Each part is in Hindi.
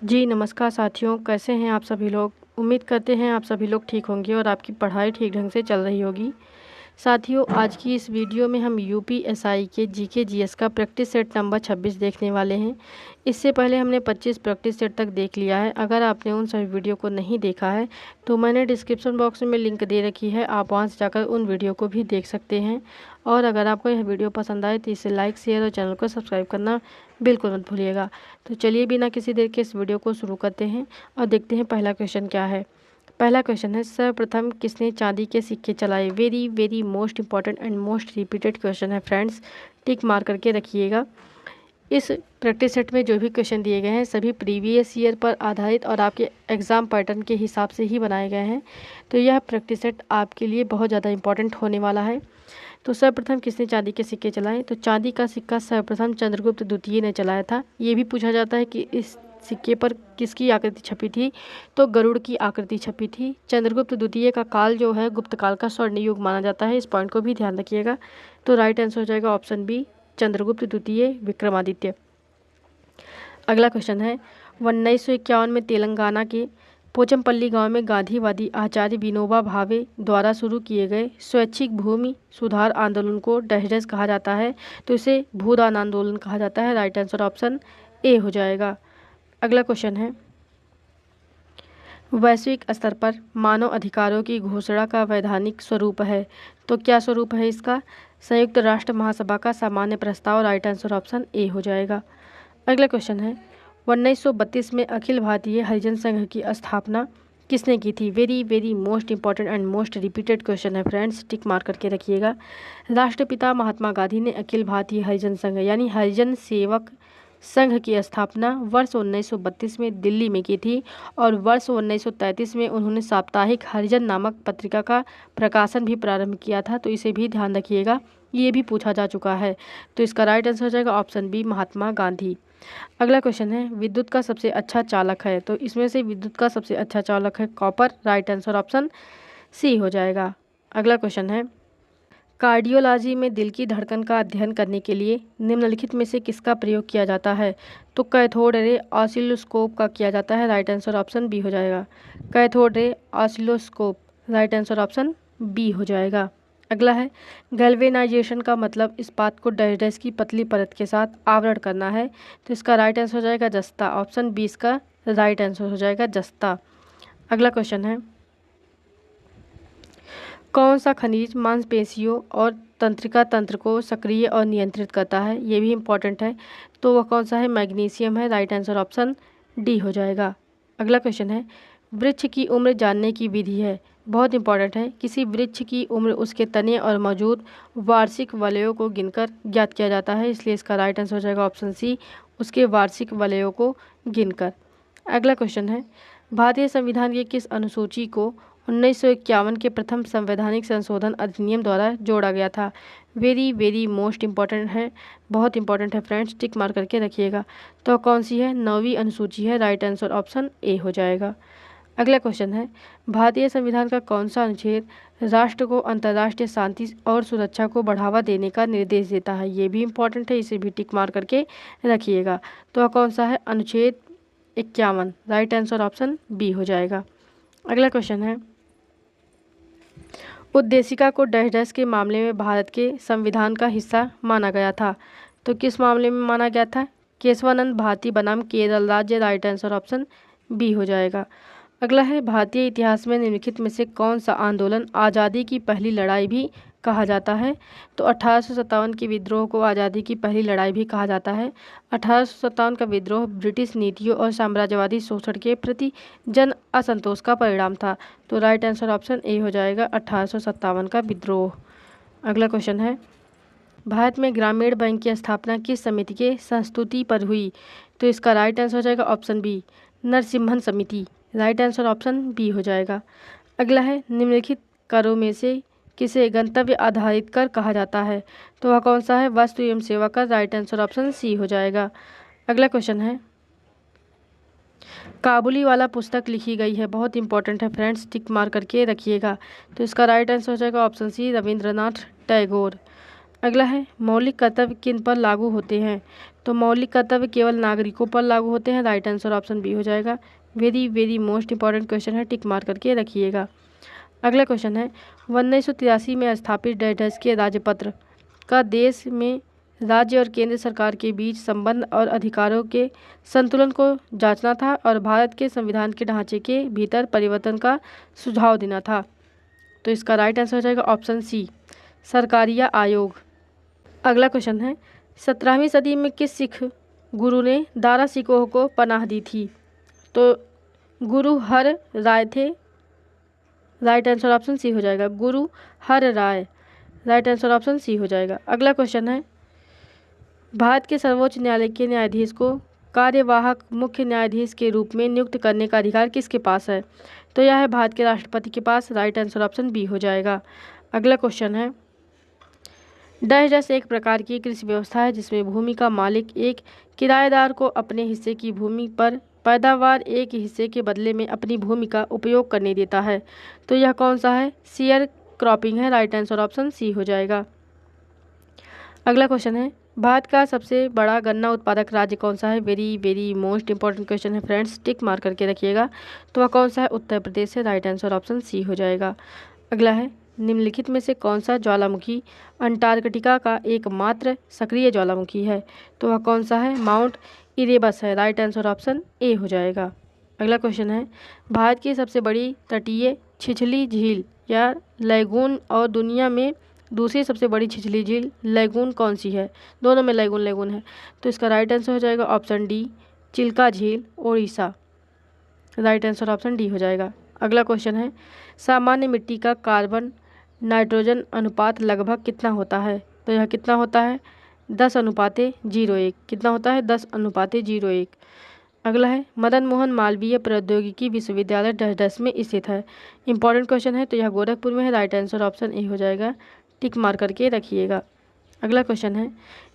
जी नमस्कार साथियों, कैसे हैं आप सभी लोग। उम्मीद करते हैं आप सभी लोग ठीक होंगे और आपकी पढ़ाई ठीक ढंग से चल रही होगी। साथियों, आज की इस वीडियो में हम यूपीएसआई के जीके जीएस का प्रैक्टिस सेट नंबर 26 देखने वाले हैं। इससे पहले हमने 25 प्रैक्टिस सेट तक देख लिया है। अगर आपने उन सभी वीडियो को नहीं देखा है तो मैंने डिस्क्रिप्शन बॉक्स में लिंक दे रखी है, आप वहां से जाकर उन वीडियो को भी देख सकते हैं। और अगर आपको यह वीडियो पसंद आए तो इसे लाइक, शेयर और चैनल को सब्सक्राइब करना बिल्कुल मत भूलिएगा। तो चलिए बिना किसी देर के इस वीडियो को शुरू करते हैं और देखते हैं पहला क्वेश्चन क्या है। पहला क्वेश्चन है, सर्वप्रथम किसने चांदी के सिक्के चलाए। Very very most important and most repeated question है फ्रेंड्स, टिक मार करके रखिएगा। इस प्रैक्टिस सेट में जो भी क्वेश्चन दिए गए हैं सभी प्रीवियस ईयर पर आधारित और आपके एग्ज़ाम पैटर्न के हिसाब से ही बनाए गए हैं। तो यह प्रैक्टिस सेट आपके लिए बहुत ज़्यादा इंपॉर्टेंट होने वाला है। तो सर्वप्रथम किसने चांदी के सिक्के चलाए, तो चांदी का सिक्का सर्वप्रथम चंद्रगुप्त द्वितीय ने चलाया था। ये भी पूछा जाता है कि इस सिक्के पर किसकी आकृति छपी थी, तो गरुड़ की आकृति छपी थी। चंद्रगुप्त द्वितीय का काल जो है गुप्त काल का स्वर्ण युग माना जाता है, इस पॉइंट को भी ध्यान रखिएगा। तो राइट आंसर हो जाएगा ऑप्शन बी, चंद्रगुप्त द्वितीय विक्रमादित्य। अगला क्वेश्चन है, 1951 में तेलंगाना के पोचमपल्ली गांव में गांधीवादी आचार्य विनोबा भावे द्वारा शुरू किए गए स्वैच्छिक भूमि सुधार आंदोलन को डैश डैश कहा जाता है, तो इसे भूदान आंदोलन कहा जाता है। राइट आंसर ऑप्शन ए हो जाएगा। अगला क्वेश्चन है, वैश्विक स्तर पर मानव अधिकारों की घोषणा का वैधानिक स्वरूप है, तो क्या स्वरूप है इसका। संयुक्त राष्ट्र महासभा का सामान्य प्रस्ताव। राइट आंसर ऑप्शन ए हो जाएगा। अगला क्वेश्चन है, 1932 में अखिल भारतीय हरिजन संघ की स्थापना किसने की थी। Very very most important and most repeated question है फ्रेंड्स, टिक मार करके रखिएगा। राष्ट्रपिता महात्मा गांधी ने अखिल भारतीय हरिजन संघ यानी हरिजन सेवक संघ की स्थापना वर्ष 1932 में दिल्ली में की थी और वर्ष 1933 में उन्होंने साप्ताहिक हरिजन नामक पत्रिका का प्रकाशन भी प्रारंभ किया था, तो इसे भी ध्यान रखिएगा, ये भी पूछा जा चुका है। तो इसका राइट आंसर हो जाएगा ऑप्शन बी, महात्मा गांधी। अगला क्वेश्चन है, विद्युत का सबसे अच्छा चालक है, तो इसमें से विद्युत का सबसे अच्छा चालक है copper. Right answer option C हो जाएगा। अगला क्वेश्चन है, कार्डियोलॉजी में दिल की धड़कन का अध्ययन करने के लिए निम्नलिखित में से किसका प्रयोग किया जाता है, तो कैथोड रे ऑसिलोस्कोप का किया जाता है। राइट आंसर ऑप्शन बी हो जाएगा, cathode ray oscilloscope. Right answer option B हो जाएगा। अगला है, गैल्वेनाइजेशन का मतलब इस्पात को डैश डैश की पतली परत के साथ आवरण करना है, तो इसका राइट आंसर हो जाएगा जस्ता। ऑप्शन बी इसका राइट आंसर हो जाएगा जस्ता। अगला क्वेश्चन है, कौन सा खनिज मांसपेशियों और तंत्रिका तंत्र को सक्रिय और नियंत्रित करता है, ये भी इम्पॉर्टेंट है, तो वह कौन सा है। मैग्नीशियम है। राइट आंसर ऑप्शन डी हो जाएगा। अगला क्वेश्चन है, वृक्ष की उम्र जानने की विधि है, बहुत इंपॉर्टेंट है। किसी वृक्ष की उम्र उसके तने और मौजूद वार्षिक वलयों को गिनकर ज्ञात किया जाता है, इसलिए इसका राइट आंसर हो जाएगा ऑप्शन सी, उसके वार्षिक वलयों को गिनकर। अगला क्वेश्चन है, भारतीय संविधान की किस अनुसूची को 1951 के प्रथम संवैधानिक संशोधन अधिनियम द्वारा जोड़ा गया था। वेरी वेरी मोस्ट इंपॉर्टेंट है, बहुत इंपॉर्टेंट है फ्रेंड्स, टिक मार करके रखिएगा। तो कौन सी है, 9वीं अनुसूची है। राइट आंसर ऑप्शन ए हो जाएगा। अगला क्वेश्चन है, भारतीय संविधान का कौन सा अनुच्छेद राष्ट्र को अंतर्राष्ट्रीय शांति और सुरक्षा को बढ़ावा देने का निर्देश देता है, ये भी इंपॉर्टेंट है, इसे भी टिक मार करके रखिएगा। तो कौन सा है, अनुच्छेद 51। राइट आंसर ऑप्शन बी हो जाएगा। अगला क्वेश्चन है, उद्देशिका को डैश डैश के मामले में भारत के संविधान का हिस्सा माना गया था, तो किस मामले में माना गया था। केशवानंद भारती बनाम केरल राज्य। राइट आंसर ऑप्शन बी हो जाएगा। अगला है, भारतीय इतिहास में निम्नलिखित में से कौन सा आंदोलन आज़ादी की पहली लड़ाई भी कहा जाता है, तो 1857 के विद्रोह को आज़ादी की पहली लड़ाई भी कहा जाता है। 1857 का विद्रोह ब्रिटिश नीतियों और साम्राज्यवादी शोषण के प्रति जन असंतोष का परिणाम था, तो राइट आंसर ऑप्शन ए हो जाएगा, 1857 का विद्रोह। अगला क्वेश्चन है, भारत में ग्रामीण बैंक की स्थापना किस समिति के संस्तुति पर हुई, तो इसका राइट आंसर हो जाएगा ऑप्शन बी, नरसिम्हन समिति। राइट आंसर ऑप्शन बी हो जाएगा। अगला है, निम्नलिखित करों में से किसे गंतव्य आधारित कर कहा जाता है, तो वह कौन सा है, वस्तु एवं सेवा कर। राइट आंसर ऑप्शन सी हो जाएगा। अगला क्वेश्चन है, काबुली वाला पुस्तक लिखी गई है, बहुत इंपॉर्टेंट है फ्रेंड्स, टिक मार करके रखिएगा, तो इसका राइट आंसर हो जाएगा ऑप्शन सी, रविंद्रनाथ टैगोर। अगला है मौलिक कर्तव्य किन पर लागू होते हैं? तो मौलिक कर्तव्य केवल नागरिकों पर लागू होते हैं। राइट आंसर ऑप्शन बी हो जाएगा। Very very most important question है, टिक मार करके रखिएगा। अगला क्वेश्चन है 1983 में स्थापित डैश के राजपत्र का देश में राज्य और केंद्र सरकार के बीच संबंध और अधिकारों के संतुलन को जांचना था और भारत के संविधान के ढांचे के भीतर परिवर्तन का सुझाव देना था। तो इसका राइट आंसर हो जाएगा ऑप्शन सी, सरकारिया आयोग। अगला क्वेश्चन है 17वीं सदी में किस सिख गुरु ने दारा सिकोह को पनाह दी थी? तो गुरु हर राय थे। राइट आंसर ऑप्शन सी हो जाएगा, गुरु हर राय। राइट आंसर ऑप्शन सी हो जाएगा। अगला क्वेश्चन है भारत के सर्वोच्च न्यायालय के न्यायाधीश को कार्यवाहक मुख्य न्यायाधीश के रूप में नियुक्त करने का अधिकार किसके पास है? तो यह है भारत के राष्ट्रपति के पास। राइट आंसर ऑप्शन बी हो जाएगा। अगला क्वेश्चन है डैश डैश एक प्रकार की कृषि व्यवस्था है जिसमें भूमि का मालिक एक किराएदार को अपने हिस्से की भूमि पर पैदावार एक हिस्से के बदले में अपनी भूमि का उपयोग करने देता है। तो यह कौन सा है? शेयर क्रॉपिंग है। राइट आंसर ऑप्शन सी हो जाएगा। अगला क्वेश्चन है भारत का सबसे बड़ा गन्ना उत्पादक राज्य कौन सा है? Very very most important question है फ्रेंड्स, टिक मार करके रखिएगा। तो वह कौन सा है? उत्तर प्रदेश है। राइट आंसर ऑप्शन सी हो जाएगा। अगला है निम्नलिखित में से कौन सा ज्वालामुखी अंटार्कटिका का एकमात्र सक्रिय ज्वालामुखी है? तो वह कौन सा है? माउंट इरेबस है। राइट आंसर ऑप्शन ए हो जाएगा। अगला क्वेश्चन है भारत की सबसे बड़ी तटीय छिछली झील या लैगून और दुनिया में दूसरी सबसे बड़ी छिछली झील लैगून कौन सी है? दोनों में लैगून लैगून है। तो इसका राइट आंसर हो जाएगा ऑप्शन डी, चिल्का झील, Odisha. Right answer option D हो जाएगा। अगला क्वेश्चन है सामान्य मिट्टी का कार्बन नाइट्रोजन अनुपात लगभग कितना होता है? तो यह कितना होता है? 10:01। कितना होता है? 10:01। अगला है मदन मोहन मालवीय प्रौद्योगिकी विश्वविद्यालय डैश डैश में स्थित है। इंपॉर्टेंट क्वेश्चन है, तो यह गोरखपुर में है। राइट आंसर ऑप्शन ए हो जाएगा, टिक मार करके रखिएगा। अगला क्वेश्चन है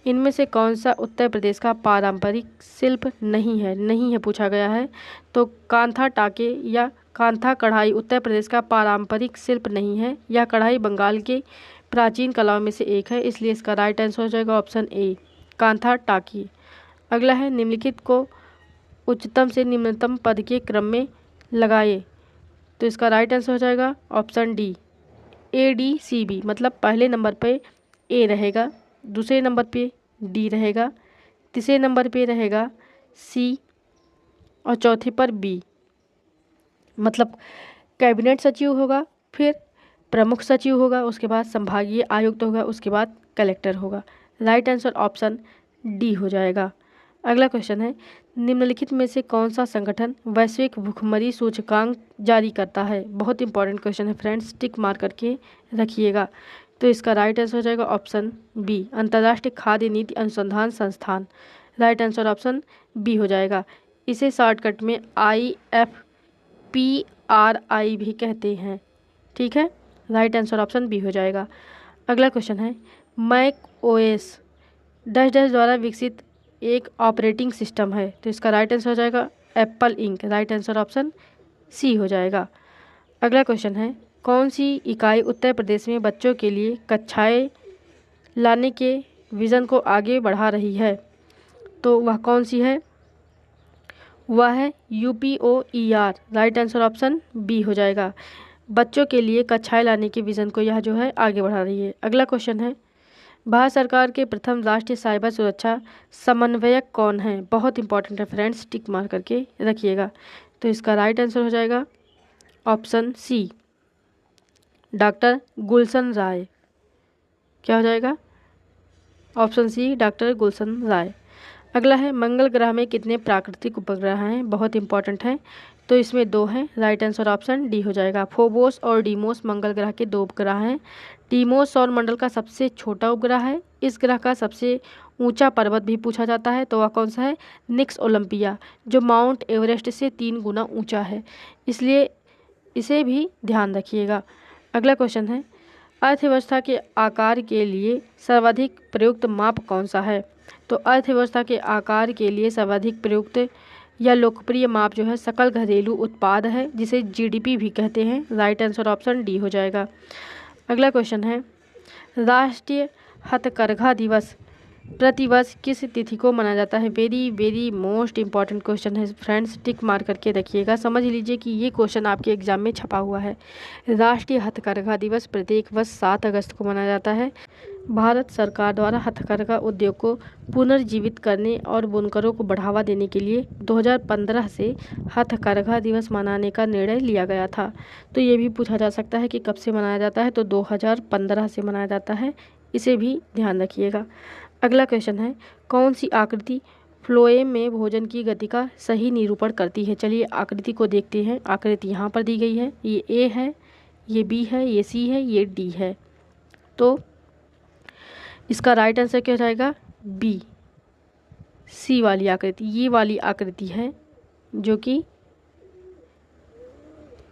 इनमें से कौन सा उत्तर प्रदेश का पारंपरिक शिल्प नहीं है पूछा गया है। तो कांथा टाके या कांथा कढ़ाई उत्तर प्रदेश का पारंपरिक शिल्प नहीं है। यह कढ़ाई बंगाल के प्राचीन कलाओं में से एक है, इसलिए इसका राइट आंसर हो जाएगा ऑप्शन ए, कांथा टाकी। अगला है निम्नलिखित को उच्चतम से निम्नतम पद के क्रम में लगाए। तो इसका राइट आंसर हो जाएगा ऑप्शन डी, ADCB। मतलब पहले नंबर पे ए रहेगा, दूसरे नंबर पे डी रहेगा, तीसरे नंबर पे रहेगा सी और चौथे पर बी। मतलब कैबिनेट सचिव होगा, फिर प्रमुख सचिव होगा, उसके बाद संभागीय आयुक्त होगा, उसके बाद कलेक्टर होगा। राइट आंसर ऑप्शन डी हो जाएगा। अगला क्वेश्चन है निम्नलिखित में से कौन सा संगठन वैश्विक भुखमरी सूचकांक जारी करता है? बहुत इंपॉर्टेंट क्वेश्चन है फ्रेंड्स, टिक मार करके रखिएगा। तो इसका राइट आंसर हो जाएगा ऑप्शन बी, अंतर्राष्ट्रीय खाद्य नीति अनुसंधान संस्थान। राइट आंसर ऑप्शन बी हो जाएगा। इसे शॉर्टकट में IFPRI भी कहते हैं, ठीक है। राइट आंसर ऑप्शन बी हो जाएगा। अगला क्वेश्चन है मैक OS डैश डैश द्वारा विकसित एक ऑपरेटिंग सिस्टम है। तो इसका राइट आंसर हो जाएगा Apple Inc. Right answer option C हो जाएगा। अगला क्वेश्चन है कौन सी इकाई उत्तर प्रदेश में बच्चों के लिए कक्षाएं लाने के विज़न को आगे बढ़ा रही है? तो वह कौन सी है? वह है UPOER। Right answer option B हो जाएगा। बच्चों के लिए कक्षाएं लाने के विज़न को यह जो है आगे बढ़ा रही है। अगला क्वेश्चन है भारत सरकार के प्रथम राष्ट्रीय साइबर सुरक्षा समन्वयक कौन है? बहुत इंपॉर्टेंट है फ्रेंड्स, टिक मार करके रखिएगा। तो इसका राइट आंसर हो जाएगा option C, doctor Gulshan Rai. क्या हो जाएगा? Option C, doctor Gulshan Rai. अगला है मंगल ग्रह में कितने प्राकृतिक उपग्रह हैं? बहुत इंपॉर्टेंट है। तो इसमें 2 हैं। राइट आंसर ऑप्शन डी हो जाएगा। फोबोस और डीमोस मंगल ग्रह के 2 उपग्रह हैं। डीमोस सौर मंडल का सबसे छोटा उपग्रह है। इस ग्रह का सबसे ऊंचा पर्वत भी पूछा जाता है, तो वह कौन सा है? निक्स ओलंपिया, जो माउंट एवरेस्ट से 3 गुना ऊंचा है, इसलिए इसे भी ध्यान रखिएगा। अगला क्वेश्चन है अर्थव्यवस्था के आकार के लिए सर्वाधिक प्रयुक्त माप कौन सा है? तो अर्थव्यवस्था के आकार के लिए सर्वाधिक प्रयुक्त या लोकप्रिय माप जो है सकल घरेलू उत्पाद है, जिसे GDP भी कहते हैं। राइट आंसर ऑप्शन डी हो जाएगा। अगला क्वेश्चन है राष्ट्रीय हथकरघा दिवस प्रतिवर्ष किस तिथि को मनाया जाता है? Very very most important question है फ्रेंड्स, टिक मार करके रखिएगा। समझ लीजिए कि ये क्वेश्चन आपके एग्जाम में छपा हुआ है। राष्ट्रीय हथकरघा दिवस प्रत्येक वर्ष 7 अगस्त को मनाया जाता है। भारत सरकार द्वारा हथकरघा उद्योग को पुनर्जीवित करने और बुनकरों को बढ़ावा देने के लिए 2015 से हथकरघा दिवस मनाने का निर्णय लिया गया था। तो ये भी पूछा जा सकता है कि कब से मनाया जाता है, तो 2015 से मनाया जाता है, इसे भी ध्यान रखिएगा। अगला क्वेश्चन है, कौन सी आकृति फ्लोएम में भोजन की गति का सही निरूपण करती है? चलिए आकृति को देखते हैं। आकृति यहाँ पर दी गई है, ये ए है, ये बी है, ये सी है, ये डी है। तो इसका राइट आंसर क्या हो जाएगा? बी, सी वाली आकृति। ये वाली आकृति है जो कि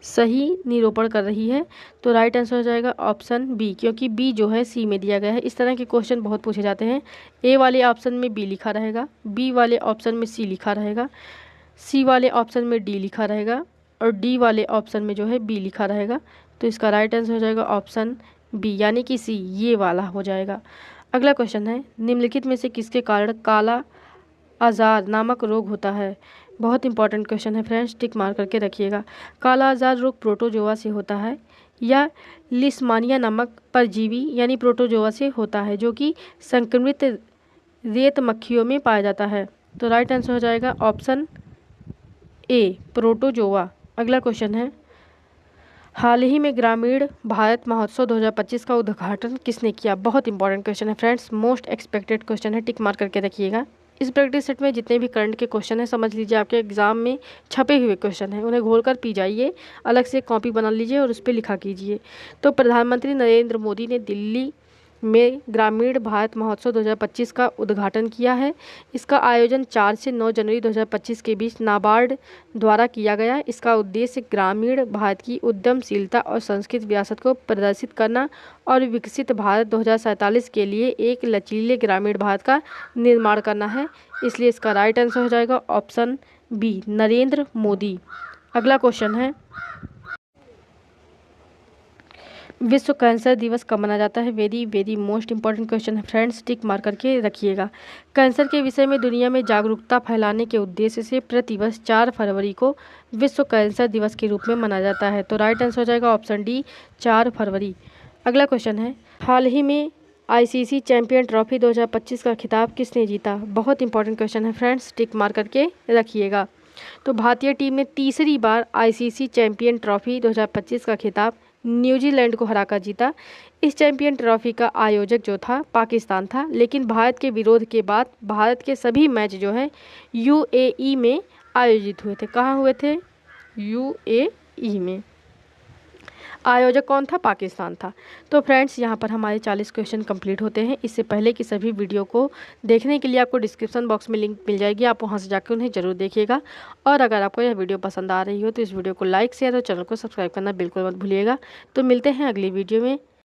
सही निरूपण कर रही है। तो राइट आंसर हो जाएगा ऑप्शन बी, क्योंकि बी जो है सी में दिया गया है। इस तरह के क्वेश्चन बहुत पूछे जाते हैं। ए वाले ऑप्शन में बी लिखा रहेगा, बी वाले ऑप्शन में सी लिखा रहेगा, सी वाले ऑप्शन में डी लिखा रहेगा और डी वाले ऑप्शन में जो है बी लिखा रहेगा। तो इसका राइट आंसर हो जाएगा ऑप्शन बी, यानी कि सी, ये वाला हो जाएगा। अगला क्वेश्चन है, निम्नलिखित में से किसके कारण काला आजार नामक रोग होता है? बहुत इंपॉर्टेंट क्वेश्चन है फ्रेंड्स, टिक मार करके रखिएगा। काला आजार रोग प्रोटोजोआ से होता है या लिस्मानिया नामक परजीवी यानी प्रोटोजोआ से होता है, जो कि संक्रमित रेत मक्खियों में पाया जाता है। तो राइट आंसर हो जाएगा ऑप्शन ए, प्रोटोजोआ। अगला क्वेश्चन है, हाल ही में ग्रामीण भारत महोत्सव 2025 का उद्घाटन किसने किया? बहुत इंपॉर्टेंट क्वेश्चन है फ्रेंड्स, मोस्ट एक्सपेक्टेड क्वेश्चन है, टिक मार करके रखिएगा। इस प्रैक्टिस सेट में जितने भी करंट के क्वेश्चन हैं, समझ लीजिए आपके एग्जाम में छपे हुए क्वेश्चन हैं, उन्हें घोल कर पी जाइए, अलग से कॉपी बना लीजिए और उस पर लिखा कीजिए। तो प्रधानमंत्री नरेंद्र मोदी ने दिल्ली में ग्रामीण भारत महोत्सव 2025 का उद्घाटन किया है। इसका आयोजन 4 से 9 जनवरी 2025 के बीच नाबार्ड द्वारा किया गया। इसका उद्देश्य ग्रामीण भारत की उद्यमशीलता और सांस्कृतिक विरासत को प्रदर्शित करना और विकसित भारत 2047 के लिए एक लचीले ग्रामीण भारत का निर्माण करना है। इसलिए इसका राइट आंसर हो जाएगा ऑप्शन बी, नरेंद्र मोदी। अगला क्वेश्चन है, विश्व कैंसर दिवस कब मनाया जाता है? Very very most important question है फ्रेंड्स, टिक मार करके रखिएगा। कैंसर के विषय में दुनिया में जागरूकता फैलाने के उद्देश्य से प्रतिवर्ष 4 फरवरी को विश्व कैंसर दिवस के रूप में मनाया जाता है। तो राइट आंसर हो जाएगा ऑप्शन डी, 4 फरवरी। अगला क्वेश्चन है, हाल ही में ICC चैंपियन ट्रॉफी 2025 का खिताब किसने जीता? बहुत इंपॉर्टेंट क्वेश्चन है फ्रेंड्स, टिक मार करके रखिएगा। तो भारतीय टीम ने तीसरी बार ICC चैंपियन ट्रॉफी 2025 का खिताब न्यूजीलैंड को हराकर जीता। इस चैंपियन ट्रॉफी का आयोजक जो था पाकिस्तान था, लेकिन भारत के विरोध के बाद भारत के सभी मैच जो है UAE में आयोजित हुए थे। कहाँ हुए थे? UAE में। आयोजक कौन था? पाकिस्तान था। तो फ्रेंड्स यहाँ पर हमारे 40 क्वेश्चन कंप्लीट होते हैं। इससे पहले कि सभी वीडियो को देखने के लिए आपको डिस्क्रिप्शन बॉक्स में लिंक मिल जाएगी, आप वहाँ से जाकर उन्हें ज़रूर देखिएगा। और अगर आपको यह वीडियो पसंद आ रही हो तो इस वीडियो को लाइक शेयर और चैनल को सब्सक्राइब करना बिल्कुल मत भूलिएगा। तो मिलते हैं अगली वीडियो में।